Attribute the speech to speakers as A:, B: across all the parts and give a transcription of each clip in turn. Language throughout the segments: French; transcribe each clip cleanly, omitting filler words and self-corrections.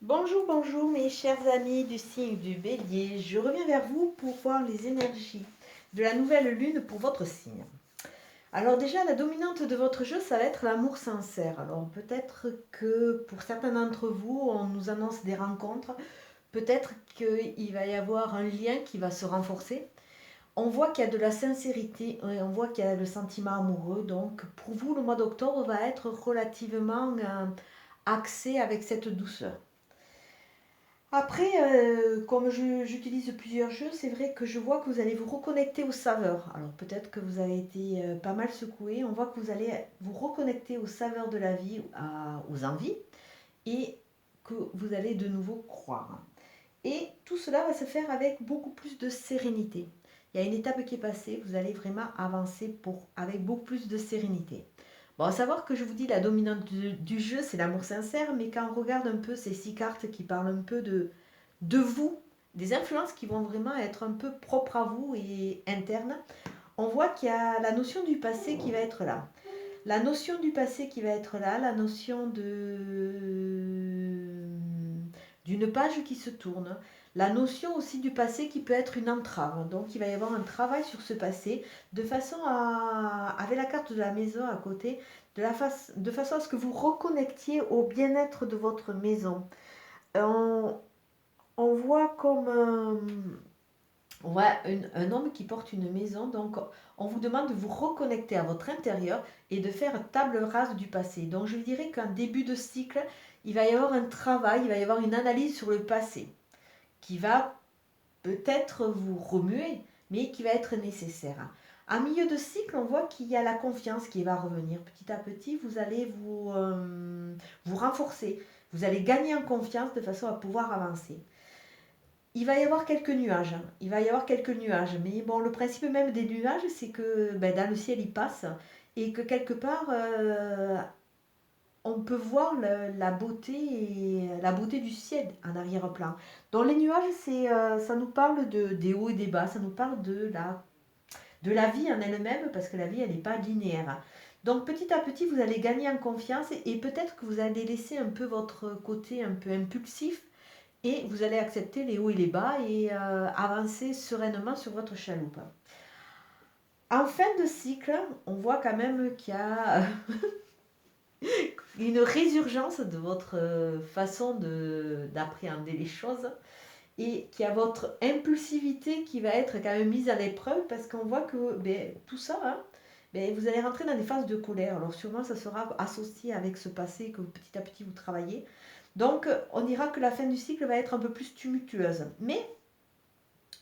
A: Bonjour, bonjour mes chers amis du signe du Bélier. Je reviens vers vous pour voir les énergies de la nouvelle lune pour votre signe. Alors déjà, la dominante de votre jeu, ça va être l'amour sincère. Alors peut-être que pour certains d'entre vous, on nous annonce des rencontres. Peut-être qu'il va y avoir un lien qui va se renforcer. On voit qu'il y a de la sincérité et on voit qu'il y a le sentiment amoureux. Donc pour vous, le mois d'octobre va être relativement axé avec cette douceur. Après, comme j'utilise plusieurs jeux, c'est vrai que je vois que vous allez vous reconnecter aux saveurs. Alors peut-être que vous avez été pas mal secoué. On voit que vous allez vous reconnecter aux saveurs de la vie, aux envies, et que vous allez de nouveau croire. Et tout cela va se faire avec beaucoup plus de sérénité. Il y a une étape qui est passée, vous allez vraiment avancer avec beaucoup plus de sérénité. Bon, à savoir que je vous dis la dominante du jeu, c'est l'amour sincère, mais quand on regarde un peu ces 6 cartes qui parlent un peu de vous, des influences qui vont vraiment être un peu propres à vous et internes, on voit qu'il y a la notion du passé qui va être là. La notion du passé qui va être là, la notion d'une page qui se tourne, la notion aussi du passé qui peut être une entrave. Donc il va y avoir un travail sur ce passé de façon à, avec la carte de la maison à côté, de façon à ce que vous reconnectiez au bien-être de votre maison. On, on voit comme on voit un homme qui porte une maison, donc on vous demande de vous reconnecter à votre intérieur et de faire table rase du passé. Donc je dirais qu'en début de cycle, il va y avoir un travail, il va y avoir une analyse sur le passé qui va peut-être vous remuer, mais qui va être nécessaire. En milieu de cycle, on voit qu'il y a la confiance qui va revenir. Petit à petit, vous allez vous renforcer. Vous allez gagner en confiance de façon à pouvoir avancer. Il va y avoir quelques nuages. Il va y avoir quelques nuages. Mais bon, le principe même des nuages, c'est que dans le ciel, ils passent. Et que quelque part, on peut voir la beauté du ciel en arrière-plan. Dans les nuages, ça nous parle des hauts et des bas. Ça nous parle de la vie en elle-même, parce que la vie, elle n'est pas linéaire. Donc petit à petit, vous allez gagner en confiance et peut-être que vous allez laisser un peu votre côté un peu impulsif et vous allez accepter les hauts et les bas et avancer sereinement sur votre chaloupe. En fin de cycle, on voit quand même qu'il y a une résurgence de votre façon d'appréhender les choses et qu'il y a votre impulsivité qui va être quand même mise à l'épreuve parce qu'on voit que tout ça, hein, vous allez rentrer dans des phases de colère. Alors sûrement ça sera associé avec ce passé que petit à petit vous travaillez. Donc on dira que la fin du cycle va être un peu plus tumultueuse. Mais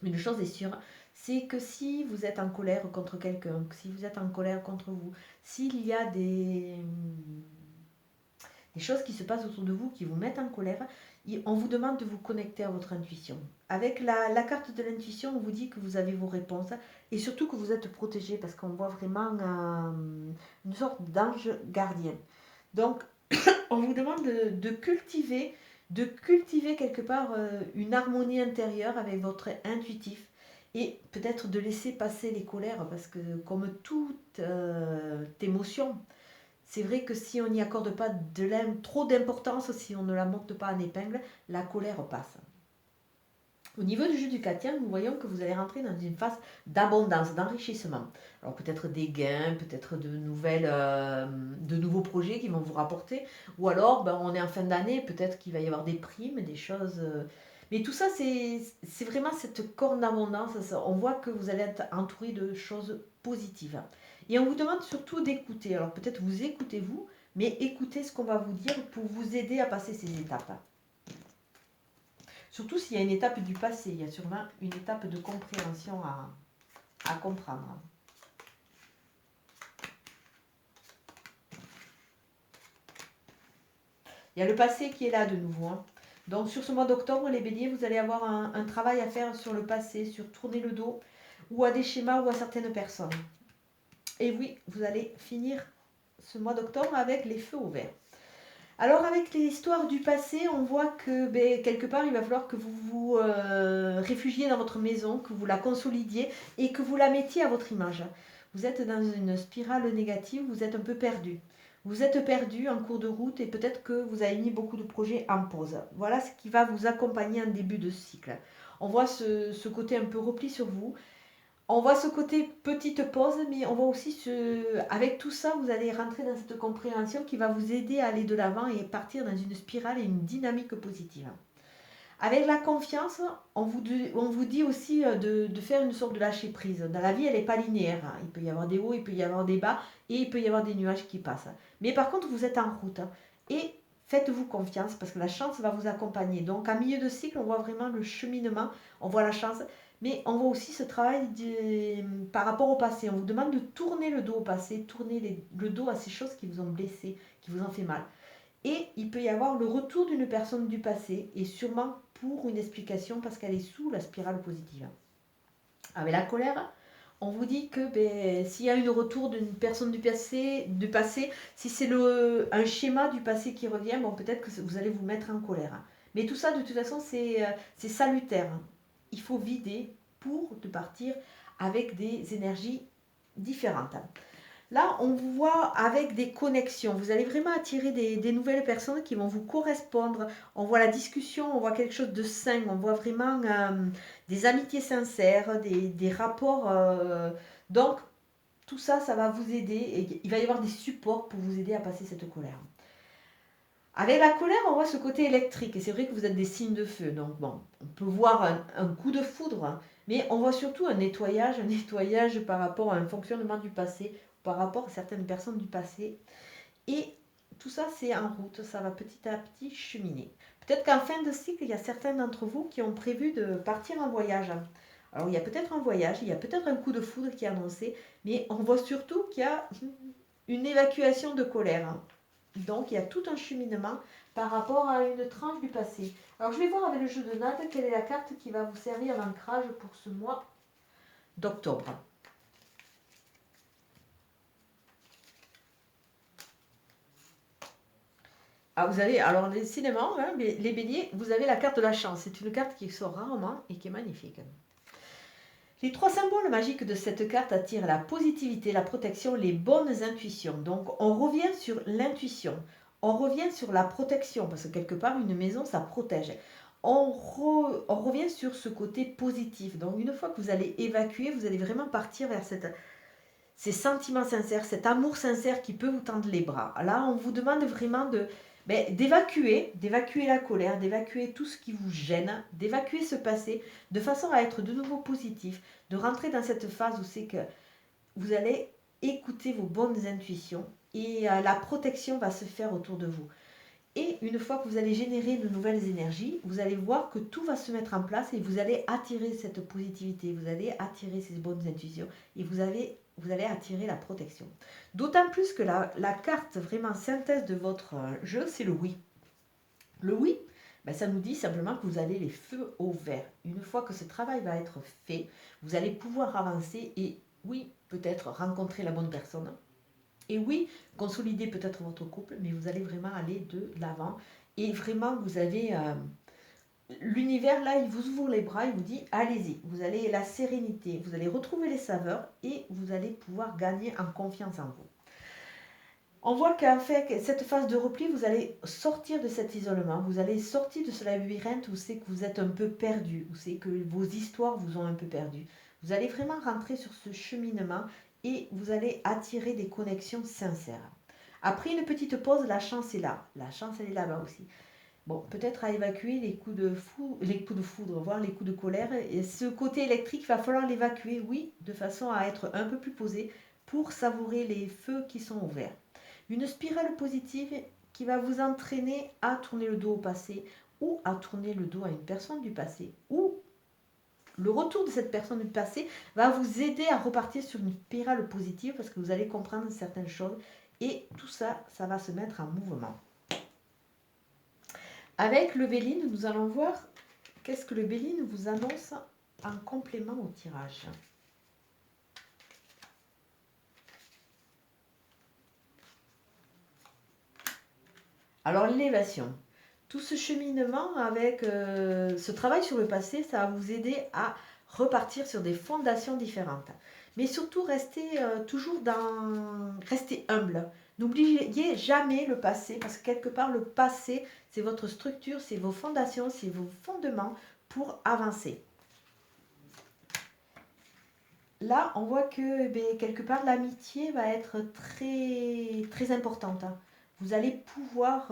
A: une chose est sûre, c'est que si vous êtes en colère contre quelqu'un, si vous êtes en colère contre vous, s'il y a des choses qui se passent autour de vous qui vous mettent en colère, on vous demande de vous connecter à votre intuition. Avec la carte de l'intuition, on vous dit que vous avez vos réponses et surtout que vous êtes protégé parce qu'on voit vraiment une sorte d'ange gardien. Donc, on vous demande de cultiver quelque part une harmonie intérieure avec votre intuitif et peut-être de laisser passer les colères parce que comme toute émotion, c'est vrai que si on n'y accorde pas trop d'importance, si on ne la monte pas en épingle, la colère passe. Au niveau du jeu du quotidien, nous voyons que vous allez rentrer dans une phase d'abondance, d'enrichissement. Alors peut-être des gains, peut-être de nouveaux projets qui vont vous rapporter, ou alors on est en fin d'année, peut-être qu'il va y avoir des primes, des choses. Mais tout ça, c'est vraiment cette corne d'abondance. On voit que vous allez être entouré de choses positives. Et on vous demande surtout d'écouter. Alors peut-être vous écoutez vous, mais écoutez ce qu'on va vous dire pour vous aider à passer ces étapes. Surtout s'il y a une étape du passé, il y a sûrement une étape de compréhension à comprendre. Il y a le passé qui est là de nouveau. Hein. Donc sur ce mois d'octobre, les béliers, vous allez avoir un travail à faire sur le passé, sur tourner le dos, ou à des schémas ou à certaines personnes. Et oui, vous allez finir ce mois d'octobre avec les feux au vert. Alors avec l'histoire du passé, on voit que quelque part, il va falloir que vous vous réfugiez dans votre maison, que vous la consolidiez et que vous la mettiez à votre image. Vous êtes dans une spirale négative, vous êtes un peu perdu. vous êtes perdu en cours de route et peut-être que vous avez mis beaucoup de projets en pause. Voilà ce qui va vous accompagner en début de cycle. On voit ce côté un peu repli sur vous. On voit ce côté petite pause, mais on voit aussi avec tout ça, vous allez rentrer dans cette compréhension qui va vous aider à aller de l'avant et partir dans une spirale et une dynamique positive. Avec la confiance, on vous dit aussi de faire une sorte de lâcher prise. Dans la vie, elle n'est pas linéaire. Il peut y avoir des hauts, il peut y avoir des bas et il peut y avoir des nuages qui passent. Mais par contre, vous êtes en route et faites-vous confiance parce que la chance va vous accompagner. Donc, en milieu de cycle, on voit vraiment le cheminement, on voit la chance, mais on voit aussi ce travail par rapport au passé. On vous demande de tourner le dos au passé, tourner le dos à ces choses qui vous ont blessé, qui vous ont fait mal. Et il peut y avoir le retour d'une personne du passé, et sûrement pour une explication parce qu'elle est sous la spirale positive. Avec la colère, on vous dit que s'il y a un retour d'une personne du passé, si c'est un schéma du passé qui revient, bon, peut-être que vous allez vous mettre en colère. Mais tout ça, de toute façon, c'est salutaire. Il faut vider pour de partir avec des énergies différentes. Là, on vous voit avec des connexions. Vous allez vraiment attirer des nouvelles personnes qui vont vous correspondre. On voit la discussion, on voit quelque chose de sain, on voit vraiment des amitiés sincères, des rapports. Donc, tout ça, ça va vous aider et il va y avoir des supports pour vous aider à passer cette colère. Avec la colère, on voit ce côté électrique. Et c'est vrai que vous êtes des signes de feu. Donc, bon, on peut voir un coup de foudre, mais on voit surtout un nettoyage par rapport à un fonctionnement du passé, par rapport à certaines personnes du passé. Et tout ça, c'est en route, ça va petit à petit cheminer. Peut-être qu'en fin de cycle, il y a certains d'entre vous qui ont prévu de partir en voyage. Alors, il y a peut-être un voyage, il y a peut-être un coup de foudre qui est annoncé, mais on voit surtout qu'il y a une évacuation de colère. Donc, il y a tout un cheminement par rapport à une tranche du passé. Alors, je vais voir avec le jeu de Nade quelle est la carte qui va vous servir d'ancrage pour ce mois d'octobre. Ah, vous avez, alors décidément, hein, les béliers, vous avez la carte de la chance. C'est une carte qui sort rarement et qui est magnifique. Les 3 symboles magiques de cette carte attirent la positivité, la protection, les bonnes intuitions. Donc on revient sur l'intuition, on revient sur la protection, parce que quelque part une maison ça protège. On revient sur ce côté positif. Donc une fois que vous allez évacuer, vous allez vraiment partir vers ces sentiments sincères, cet amour sincère qui peut vous tendre les bras. Là on vous demande vraiment d'évacuer la colère, d'évacuer tout ce qui vous gêne, d'évacuer ce passé, de façon à être de nouveau positif, de rentrer dans cette phase où c'est que vous allez écouter vos bonnes intuitions et la protection va se faire autour de vous. Et une fois que vous allez générer de nouvelles énergies, vous allez voir que tout va se mettre en place et vous allez attirer cette positivité, vous allez attirer ces bonnes intuitions et vous allez attirer la protection. D'autant plus que la carte vraiment synthèse de votre jeu, c'est le oui. Le oui, ça nous dit simplement que vous avez les feux au vert. Une fois que ce travail va être fait, vous allez pouvoir avancer et oui, peut-être rencontrer la bonne personne. Et oui, consolider peut-être votre couple, mais vous allez vraiment aller de l'avant. Et vraiment, vous avez l'univers là, il vous ouvre les bras, il vous dit allez-y. Vous allez la sérénité, vous allez retrouver les saveurs et vous allez pouvoir gagner en confiance en vous. On voit qu'avec cette phase de repli, vous allez sortir de cet isolement, vous allez sortir de ce labyrinthe où c'est que vous êtes un peu perdu, où c'est que vos histoires vous ont un peu perdu. Vous allez vraiment rentrer sur ce cheminement et vous allez attirer des connexions sincères. Après une petite pause, la chance est là. La chance, elle est là-bas aussi. Bon, peut-être à évacuer les coups de foudre, voire les coups de colère. Et ce côté électrique, il va falloir l'évacuer, oui, de façon à être un peu plus posé pour savourer les feux qui sont ouverts. Une spirale positive qui va vous entraîner à tourner le dos au passé ou à tourner le dos à une personne du passé ou le retour de cette personne du passé va vous aider à repartir sur une spirale positive parce que vous allez comprendre certaines choses et tout ça, ça va se mettre en mouvement. Avec le Béline, nous allons voir qu'est-ce que le Béline vous annonce en complément au tirage. Alors l'élévation. Tout ce cheminement avec ce travail sur le passé, ça va vous aider à repartir sur des fondations différentes. Mais surtout, restez humble. N'oubliez jamais le passé, parce que quelque part, le passé, c'est votre structure, c'est vos fondations, c'est vos fondements pour avancer. Là, on voit que quelque part, l'amitié va être très, très importante. Vous allez pouvoir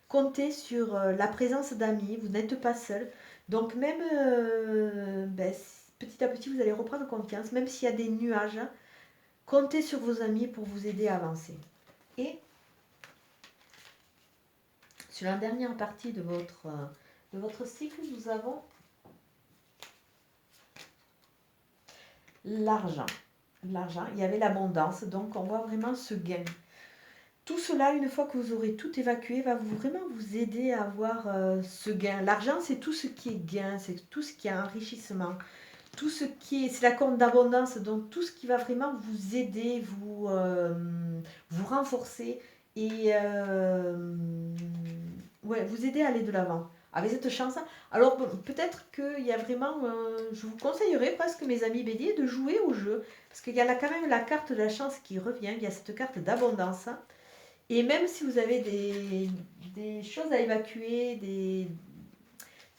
A: compter sur la présence d'amis, vous n'êtes pas seul. Donc même petit à petit, vous allez reprendre confiance, même s'il y a des nuages. Comptez sur vos amis pour vous aider à avancer. Et sur la dernière partie de votre cycle, nous avons l'argent. L'argent, il y avait l'abondance, donc on voit vraiment ce gain. Tout cela, une fois que vous aurez tout évacué, va vraiment vous aider à avoir ce gain. L'argent, c'est tout ce qui est gain, c'est tout ce qui est enrichissement, tout ce qui est, c'est la compte d'abondance, donc tout ce qui va vraiment vous aider, vous renforcer et vous aider à aller de l'avant. Avec cette chance, alors peut-être qu'il y a vraiment, je vous conseillerais presque mes amis béliers de jouer au jeu, parce qu'il y a là quand même la carte de la chance qui revient, il y a cette carte d'abondance. Et même si vous avez des choses à évacuer,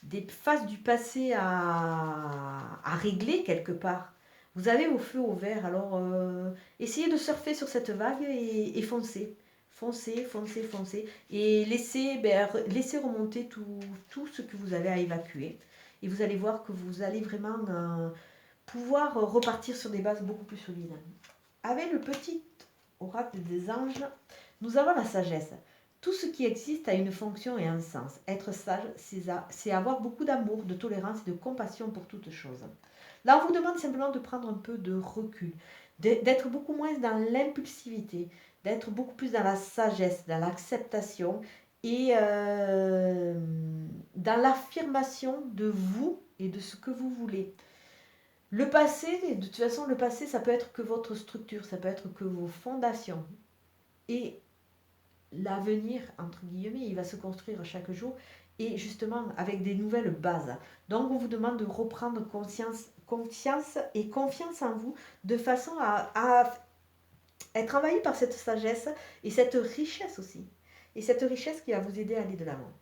A: des phases du passé à régler quelque part, vous avez au feu au vert. Alors essayez de surfer sur cette vague et foncez. Foncez, foncez, foncez. Et laissez remonter tout ce que vous avez à évacuer. Et vous allez voir que vous allez vraiment pouvoir repartir sur des bases beaucoup plus solides. Avec le petit oracle des anges, nous avons la sagesse. Tout ce qui existe a une fonction et un sens. Être sage, c'est avoir beaucoup d'amour, de tolérance et de compassion pour toutes choses. Là, on vous demande simplement de prendre un peu de recul, d'être beaucoup moins dans l'impulsivité, d'être beaucoup plus dans la sagesse, dans l'acceptation et dans l'affirmation de vous et de ce que vous voulez. Le passé, de toute façon, le passé, ça peut être que votre structure, ça peut être que vos fondations. Et l'avenir, entre guillemets, il va se construire chaque jour et justement avec des nouvelles bases. Donc, on vous demande de reprendre conscience et confiance en vous de façon à être envahi par cette sagesse et cette richesse aussi. Et cette richesse qui va vous aider à aller de l'avant.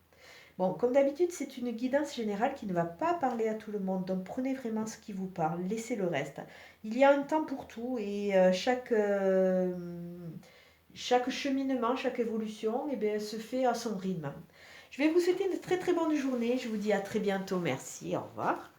A: Bon, comme d'habitude, c'est une guidance générale qui ne va pas parler à tout le monde. Donc, prenez vraiment ce qui vous parle, laissez le reste. Il y a un temps pour tout et chaque cheminement, chaque évolution se fait à son rythme. Je vais vous souhaiter une très très bonne journée. Je vous dis à très bientôt. Merci. Au revoir.